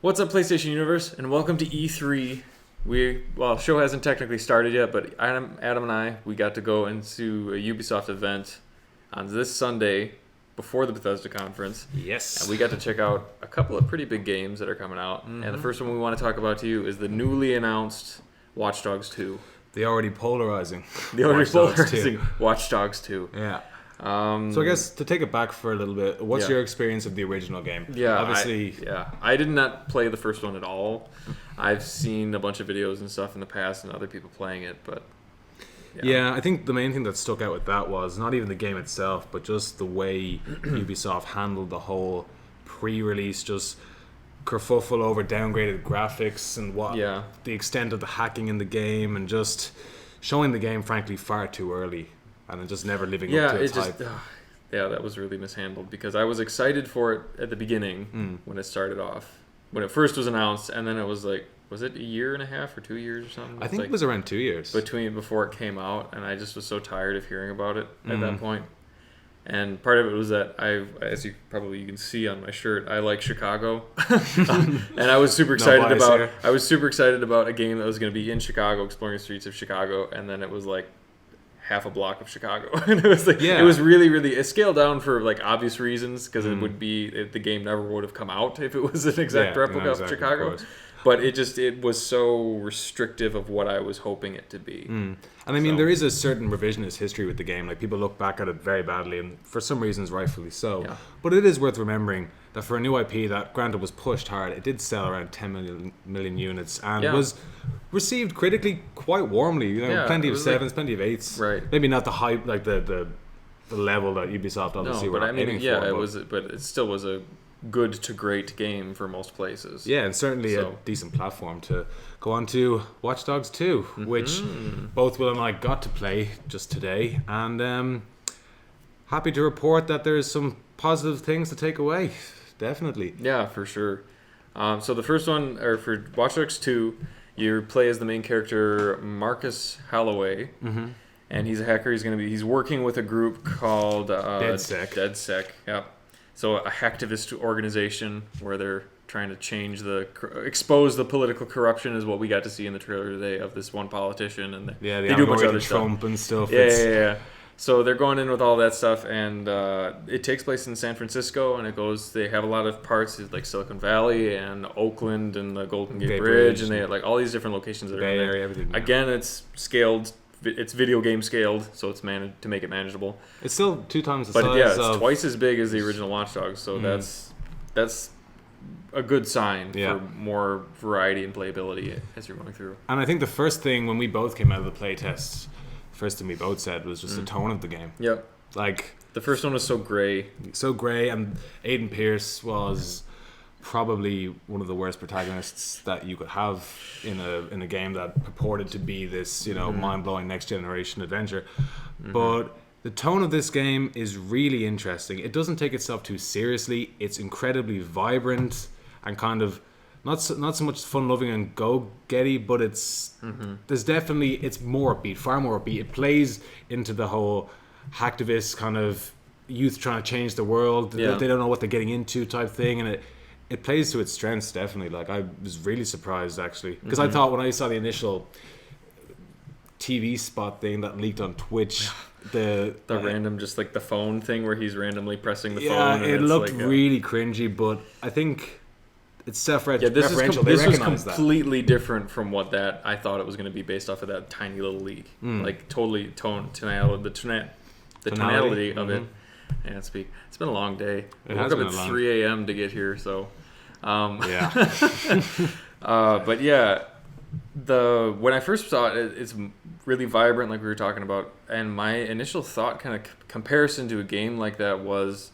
What's up, PlayStation Universe, and welcome to E3. Show hasn't technically started yet, but Adam and I, we got to go into a Ubisoft event on this Sunday before the Bethesda conference. Yes. And we got to check out a couple of pretty big games that are coming out. Mm-hmm. And the first one we want to talk about to you is the newly announced Watch Dogs 2. The already polarizing. Watch Dogs 2. Yeah. So I guess to take it back for a little bit, what's your experience of the original game? Yeah, obviously. I did not play the first one at all. I've seen a bunch of videos and stuff in the past and other people playing it, but yeah, I think the main thing that stuck out with that was not even the game itself, but just the way Ubisoft handled the whole pre-release, just kerfuffle over downgraded graphics and the extent of the hacking in the game, and just showing the game frankly far too early. And then just never living up to its hype. That was really mishandled because I was excited for it at the beginning when it started off. When it first was announced, and then it was like, was it a year and a half or 2 years or something? I think it was around 2 years. Before it came out, and I just was so tired of hearing about it at that point. And part of it was that as you can see on my shirt, I like Chicago, and I was super excited about a game that was going to be in Chicago, exploring the streets of Chicago, and then it was like half a block of Chicago, and it was like it was really it scaled down for like obvious reasons because the game never would have come out if it was an exact replica of Chicago. But it was so restrictive of what I was hoping it to be. And I mean, there is a certain revisionist history with the game. Like, people look back at it very badly, and for some reasons, rightfully so. Yeah. But it is worth remembering that for a new IP that, granted, was pushed hard, it did sell around 10 million units and was received critically quite warmly. Plenty of 7s, plenty of 8s. Right. Maybe not the hype, like the level that Ubisoft obviously were aiming for. But it still was a good to great game for most places. Yeah, and certainly a decent platform to go on to Watch Dogs 2, which both Will and I got to play just today, and happy to report that there's some positive things to take away. Definitely. Yeah, for sure. So the first one, or for Watch Dogs 2, you play as the main character Marcus Holloway, and he's a hacker. He's working with a group called DedSec. Yep. So a hacktivist organization where they're trying to expose the political corruption is what we got to see in the trailer today of this one politician, and they do a bunch of other Trump stuff. And stuff. Yeah. So they're going in with all that stuff, and it takes place in San Francisco, and they have a lot of parts like Silicon Valley and Oakland and the Golden Gate Bridge, and they have like all these different locations that are in there. Everything. Again, it's scaled. It's video game scaled, so it's managed to make it manageable. It's still 2 times the size. But it's twice as big as the original Watch Dogs, so that's a good sign for more variety and playability as you're going through. And I think the first thing when we both came out of the playtest, first thing we both said was just the tone of the game. Yep. Like, the first one was so gray, and Aiden Pierce was probably one of the worst protagonists that you could have in a game that purported to be this, mind-blowing next generation adventure. But the tone of this game is really interesting. It doesn't take itself too seriously. It's incredibly vibrant and kind of not so much fun-loving and go-getty, but it's more upbeat, far more upbeat. It plays into the whole hacktivist kind of youth trying to change the world. They don't know what they're getting into type thing, and it plays to its strengths, definitely. Like, I was really surprised, actually. Because I thought when I saw the initial TV spot thing that leaked on Twitch, the random, just like the phone thing where he's randomly pressing the phone. Yeah, it looked like really cringy, but I think it's self-referential. This was completely different from what I thought it was going to be based off of that tiny little leak. Like, totally the tonality of it. Yeah, it's been a long day. I woke up at 3 a.m. to get here, so... but yeah, when I first saw it, it's really vibrant, like we were talking about, and my initial thought, kind of comparison to a game like that, was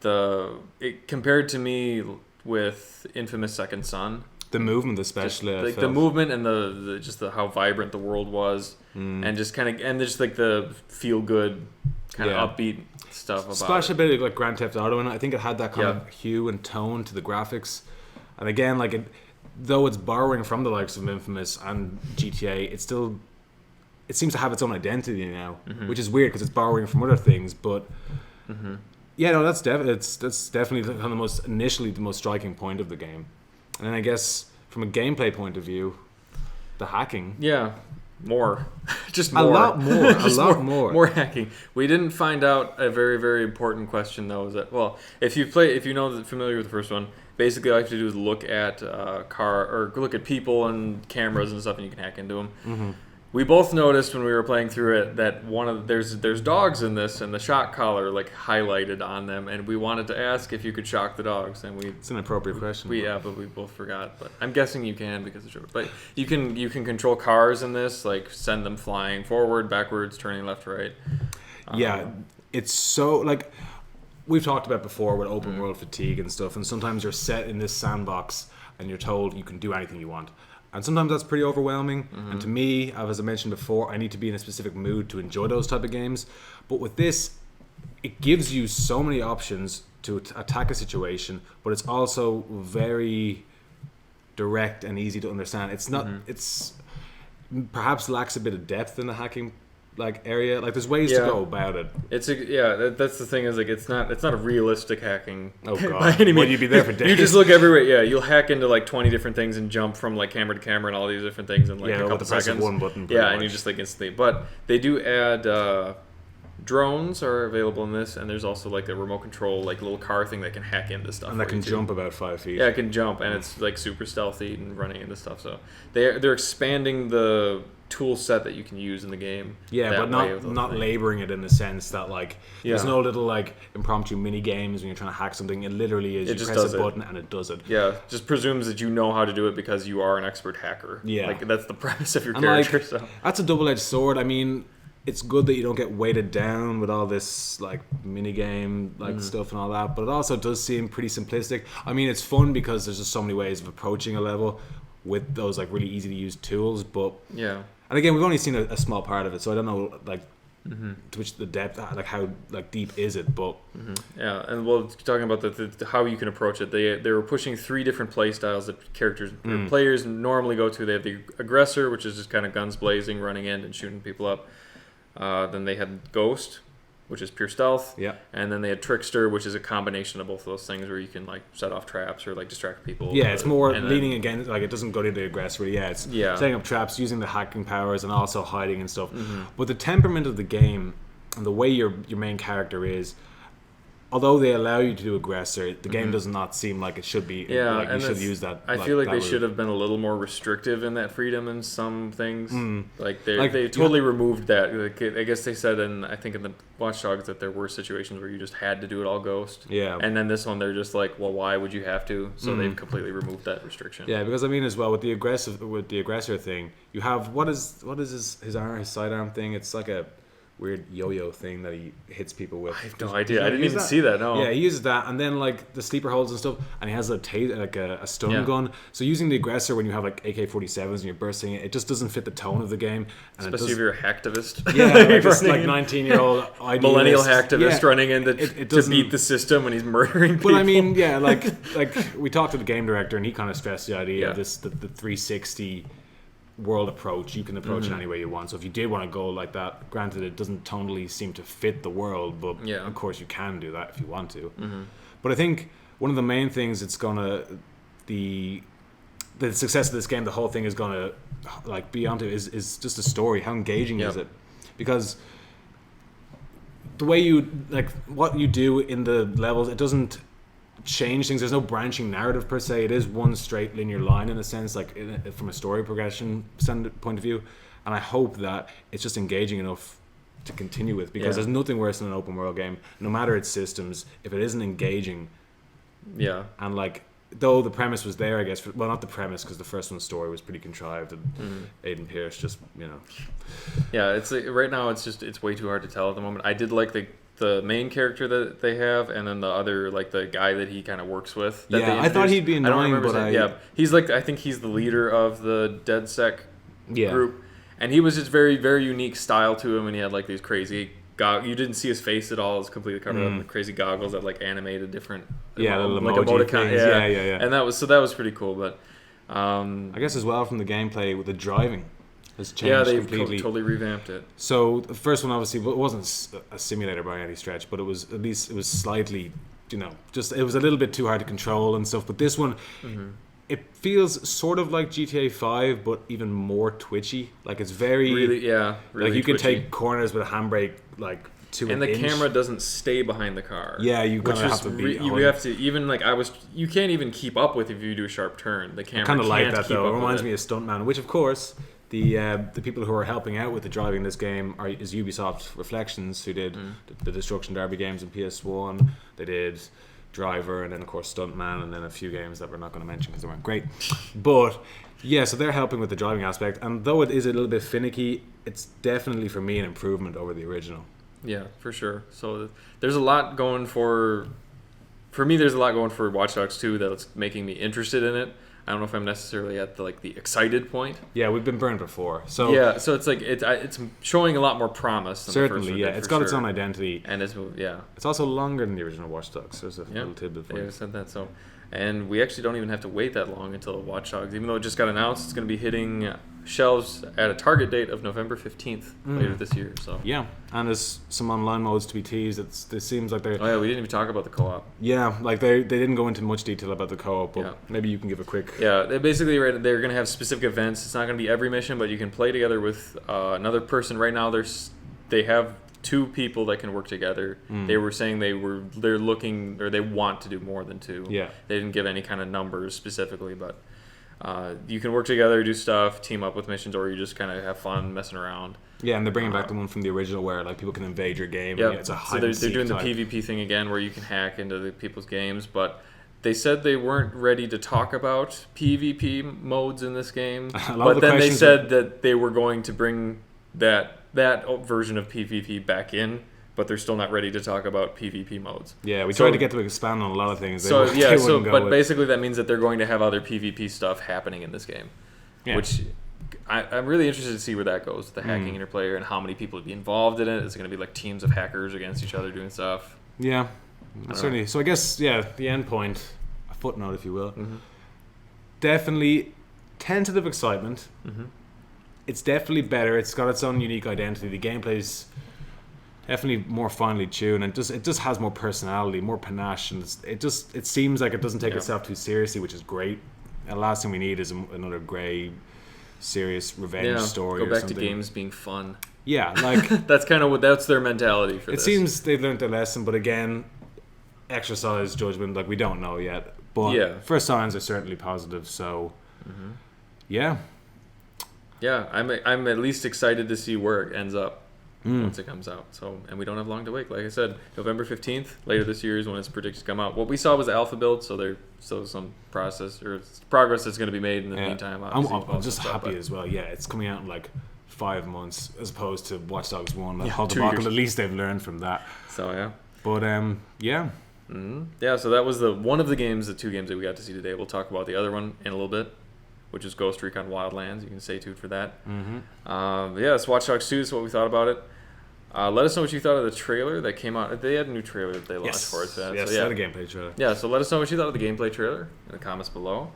it compared to me with Infamous Second Son. The movement, especially, the movement and the how vibrant the world was, and just the feel good kind of upbeat stuff about Splash a bit of like Grand Theft Auto, and I think it had that kind of hue and tone to the graphics. And again, like, though it's borrowing from the likes of Infamous and GTA, it seems to have its own identity now, which is weird because it's borrowing from other things. But that's definitely the most striking point of the game. And then I guess from a gameplay point of view, the hacking. Yeah, more. Just more. A lot more. A lot more. More hacking. We didn't find out a very, very important question though. Is that, well, if you know familiar with the first one, basically all you have to do is look at look at people and cameras and stuff, and you can hack into them. Mm-hmm. We both noticed when we were playing through it that there's dogs in this, and the shock collar like highlighted on them, and we wanted to ask if you could shock the dogs, and it's an appropriate question. But we both forgot. But I'm guessing you can because it's true. But you can control cars in this, like send them flying forward, backwards, turning left, right. Yeah, it's so like we've talked about before with open world fatigue and stuff, and sometimes you're set in this sandbox and you're told you can do anything you want. And sometimes that's pretty overwhelming. Mm-hmm. And to me, as I mentioned before, I need to be in a specific mood to enjoy those type of games. But with this, it gives you so many options to attack a situation, but it's also very direct and easy to understand. It's not. It's perhaps lacks a bit of depth in the hacking area. Like there's ways to go about it. That's the thing is like it's not a realistic hacking. Oh god. By any means. Well, you'd be there for days. You just look everywhere. Yeah, you'll hack into like 20 different things and jump from like camera to camera and all these different things in like a couple seconds. One button. Yeah, and you just like instantly. But they do add drones are available in this, and there's also like a remote control like little car thing that can hack into stuff. And that can jump about 5 feet. Yeah, it can jump, and it's like super stealthy and running into stuff. So they're expanding the tool set that you can use in the game. Yeah, but not laboring it in the sense that like there's no little like impromptu mini games when you're trying to hack something. It literally is you press a button and it does it. Yeah, just presumes that you know how to do it because you are an expert hacker. Yeah, like that's the premise of your character. Like, so that's a double-edged sword. I mean, it's good that you don't get weighted down with all this like mini game stuff and all that, but it also does seem pretty simplistic. I mean, it's fun because there's just so many ways of approaching a level with those like really easy to use tools. But yeah, and again, we've only seen a small part of it, so I don't know like to which the depth, like how like deep is it. But yeah, and well, talking about the how you can approach it, they were pushing 3 different play styles that players normally go to. They have the aggressor, which is just kind of guns blazing, running in and shooting people up. Then they had Ghost, which is pure stealth. Yeah. And then they had Trickster, which is a combination of both of those things where you can like set off traps or like distract people. Yeah, it's more leaning against, like it doesn't go to the aggressor. Yeah, it's setting up traps, using the hacking powers, and also hiding and stuff. Mm-hmm. But the temperament of the game and the way your main character is, although they allow you to do aggressor, the game does not seem like it should be. Yeah, like you should use that. I feel like they should have been a little more restrictive in that freedom in some things. Like they totally removed that. Like, I guess they said in the Watch Dogs that there were situations where you just had to do it all Ghost. Yeah. And then this one they're just like, well, why would you have to? So they've completely removed that restriction. Yeah, because I mean as well with the aggressor thing, you have what is his sidearm thing? It's like a weird yo-yo thing that he hits people with. I have no idea. I didn't even see that. No. Yeah, he uses that, and then like the sleeper holds and stuff, and he has a stun gun. So using the aggressor when you have like AK-47s and you're bursting it just doesn't fit the tone of the game. And especially if you're a hacktivist. Yeah, like this like 19-year-old millennial hacktivist running in to beat the system when he's murdering people. But I mean, yeah, like we talked to the game director, and he kind of stressed the idea of the 360 world approach. You can approach it any way you want. So if you did want to go like that, granted it doesn't totally seem to fit the world, but of course you can do that if you want to. But I think one of the main things it's gonna the success of this game, the whole thing is gonna like be onto is just the story. How engaging is it? Because the way you like what you do in the levels, it doesn't change things. There's no branching narrative per se. It is one straight linear line in a sense, like from a story progression point of view. And I hope that it's just engaging enough to continue with, because there's nothing worse than an open world game, no matter its systems, if it isn't engaging. Yeah. And like, though the premise was there, I guess. Well, not the premise, because the first one's story was pretty contrived, and Aiden Pierce just, Yeah, it's right now. It's way too hard to tell at the moment. I did like the main character that they have, and then the other, like the guy that he kind of works with. I thought he'd be annoying, but he's like, I think he's the leader of the DedSec group, and he was just very, very unique style to him, and he had like these crazy. You didn't see his face at all. It was completely covered up with crazy goggles that like animated different. Little like emoticon. Yeah. And that was pretty cool, but. I guess as well from the gameplay with the driving. Has changed completely. Totally revamped it. So the first one obviously wasn't a simulator by any stretch, but it was slightly, it was a little bit too hard to control and stuff. But this one, it feels sort of like GTA 5, but even more twitchy. Like it's very really, yeah, really like you can twitchy. take corners with a handbrake like to And an the inch. camera doesn't stay behind the car. Yeah, you which kind of is have to be. you have to even like you can't even keep up with if you do a sharp turn. The camera Kind of like can't that keep though. up It reminds with me of Stuntman, which of course the people who are helping out with the driving in this game is Ubisoft Reflections, who did the Destruction Derby games in PS1. They did Driver, and then of course Stuntman, and then a few games that we're not going to mention because they weren't great. But yeah, so they're helping with the driving aspect, and though it is a little bit finicky, it's definitely for me an improvement over the original. Yeah, for sure. So there's a lot going for me. There's a lot going for Watch Dogs 2 that's making me interested in it. I don't know if I'm necessarily at the excited point. Yeah, we've been burned before, so yeah. So it's like it's showing a lot more promise. Than certainly, the first one yeah, did, it's for got sure. its own identity, And it's also longer than the original Watch Dogs. There's a little tidbit for yeah, you. I said that. So, and we actually don't even have to wait that long until Watch Dogs, even though it just got announced. It's going to be hitting shelves at a target date of November 15th later this year. So Yeah, and there's some online modes to be teased. It seems like they're oh yeah, we didn't even talk about the co-op. yeah, like they didn't go into much detail about the co-op, but Yeah. maybe you can give a quick. Yeah, they basically they're going to have specific events. It's not going to be every mission, but you can play together with another person. Right now, they have 2 people that can work together. They were saying they're looking, or they want to do more than 2. Yeah. They didn't give any kind of numbers specifically, but you can work together, do stuff, team up with missions, or you just kind of have fun messing around. Yeah, and they're bringing back the one from the original where like people can invade your game. Yeah, And it's a so they're doing the type. PvP thing again, where you can hack into the people's games, but they said they weren't ready to talk about PvP modes in this game. A lot of But the then they questions said that they were going to bring that version of PvP back in, but they're still not ready to talk about PvP modes. Yeah, we So- tried to get them to expand on a lot of things. They So wouldn't- yeah, they so wouldn't go but with. basically that means that they're going to have other PvP stuff happening in this game, Yeah. which I'm really interested to see where that goes, the hacking interplayer, and how many people would be involved in it. Is it going to be like teams of hackers against each other doing stuff? Yeah, certainly. So I guess the end point, a footnote if you will. Definitely tentative excitement. It's definitely better. It's got its own unique identity. The gameplay's definitely more finely tuned, and it just has more personality, more panache, and it seems like it doesn't take itself too seriously, which is great. And the last thing we need is another grey, serious revenge story. Go or back something. to games being fun. Yeah, like That's kind of that's their mentality for it this. seems they've learned their lesson, but again, exercise judgment. Like we don't know yet, but first signs are certainly positive. So, yeah. Yeah, I'm at least excited to see where it ends up once it comes out. So, and we don't have long to wait. Like I said, November 15th, later this year is when it's predicted to come out. What we saw was the alpha build, so there's still some progress that's going to be made in the meantime. I'm just happy as well. Yeah, it's coming out in like 5 months as opposed to Watch Dogs 1. That whole 2 debacle, years. at least they've learned from that. So yeah. But yeah. Yeah, so that was one of the 2 games that we got to see today. We'll talk about the other one in a little bit, which is Ghost Recon Wildlands. You can stay tuned for that. Yeah, it's Watch Dogs 2. This is what we thought about it. Let us know what you thought of the trailer that came out. They had a new trailer that they launched for it. Yes, so, yeah. a gameplay trailer. Yeah, so let us know what you thought of the gameplay trailer in the comments below.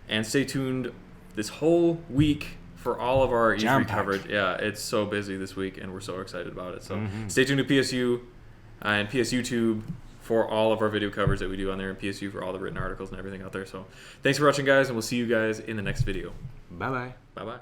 And stay tuned this whole week for all of our E3 Jam-packed. coverage. Yeah, it's so busy this week, and we're so excited about it. So stay tuned to PSU and PS YouTube for all of our video covers that we do on there, and PSU for all the written articles and everything out there. So thanks for watching, guys, and we'll see you guys in the next video. Bye-bye. Bye-bye.